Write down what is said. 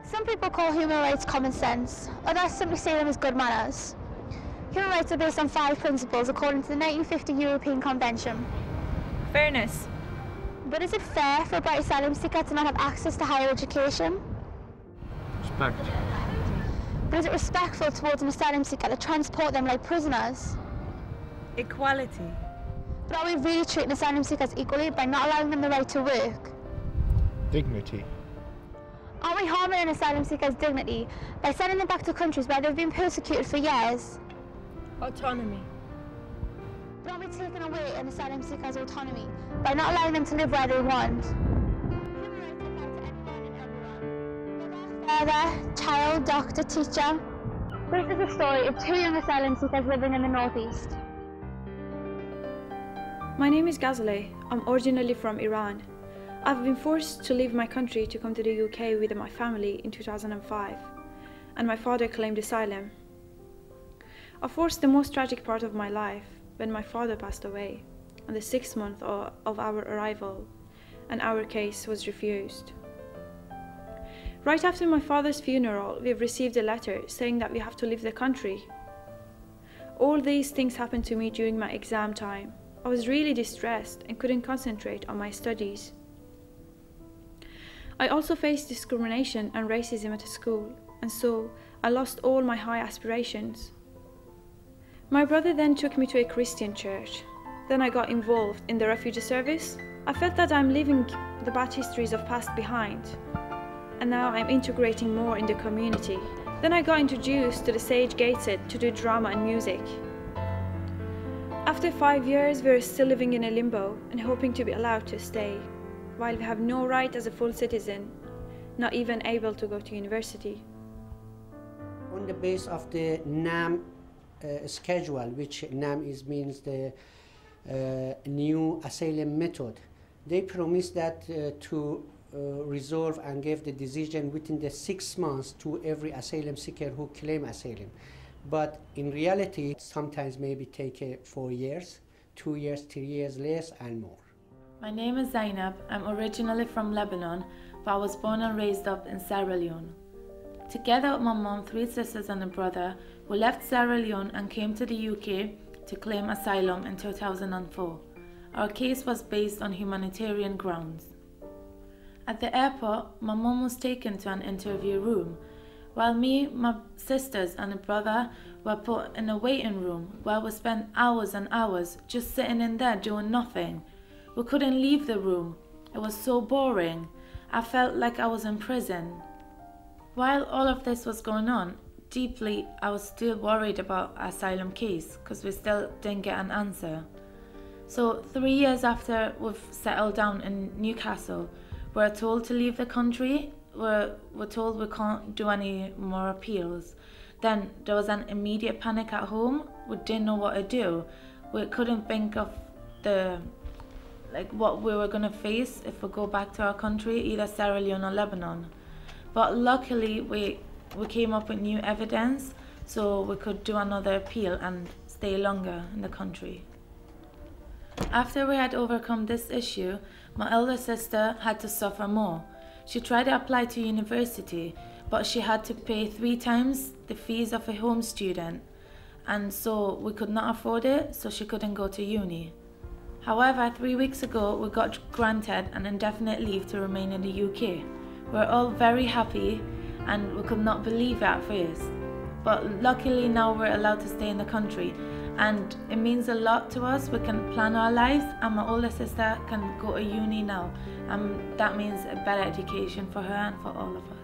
Some people call human rights common sense, others simply see them as good manners. Human rights are based on 5 principles according to the 1950 European Convention. Fairness. But is it fair for a bright asylum seeker to not have access to higher education? Respect. But is it respectful towards an asylum seeker to transport them like prisoners? Equality. But are we really treating asylum seekers equally by not allowing them the right to work? Dignity. Are we harming an asylum seeker's dignity by sending them back to countries where they've been persecuted for years? Autonomy. But are we taking away an asylum seeker's autonomy by not allowing them to live where they want? Human rights apply to anyone and everyone. Father, child, doctor, teacher. This is the story of 2 young asylum seekers living in the northeast. My name is Ghazaleh. I'm originally from Iran. I've been forced to leave my country to come to the UK with my family in 2005, and my father claimed asylum. I forced the most tragic part of my life when my father passed away on the 6th month of our arrival, and our case was refused. Right after my father's funeral, we've received a letter saying that we have to leave the country. All these things happened to me during my exam time. I was really distressed and couldn't concentrate on my studies. I also faced discrimination and racism at school, and so I lost all my high aspirations. My brother then took me to a Christian church. Then I got involved in the refugee service. I felt that I'm leaving the bad histories of past behind, and now I'm integrating more in the community. Then I got introduced to the Sage Gateshead to do drama and music. After 5 years, we're still living in a limbo and hoping to be allowed to stay, while we have no right as a full citizen, not even able to go to university. On the base of the NAM schedule, which NAM means the new asylum method, they promised that to resolve and give the decision within the 6 months to every asylum seeker who claim asylum. But in reality, sometimes maybe take 4 years, 2 years, 3 years less and more. My name is Zainab. I'm originally from Lebanon, but I was born and raised up in Sierra Leone. Together with my mom, 3 sisters and a brother, we left Sierra Leone and came to the UK to claim asylum in 2004. Our case was based on humanitarian grounds. At the airport, my mom was taken to an interview room, while me, my sisters and a brother were put in a waiting room where we spent hours and hours just sitting in there doing nothing. We couldn't leave the room. It was so boring. I felt like I was in prison. While all of this was going on, deeply I was still worried about our asylum case because we still didn't get an answer. So 3 years after we've settled down in Newcastle, we're told to leave the country. We're told we can't do any more appeals. Then there was an immediate panic at home. We didn't know what to do. We couldn't think of what we were gonna face if we go back to our country, either Sierra Leone or Lebanon. But luckily we came up with new evidence, so we could do another appeal and stay longer in the country. After we had overcome this issue, my elder sister had to suffer more. She tried to apply to university, but she had to pay 3 times the fees of a home student, and so we could not afford it, so she couldn't go to uni. However, 3 weeks ago, we got granted an indefinite leave to remain in the UK. We're all very happy, and we could not believe it at first. But luckily now we're allowed to stay in the country, and it means a lot to us. We can plan our lives, and my older sister can go to uni now. That means a better education for her and for all of us.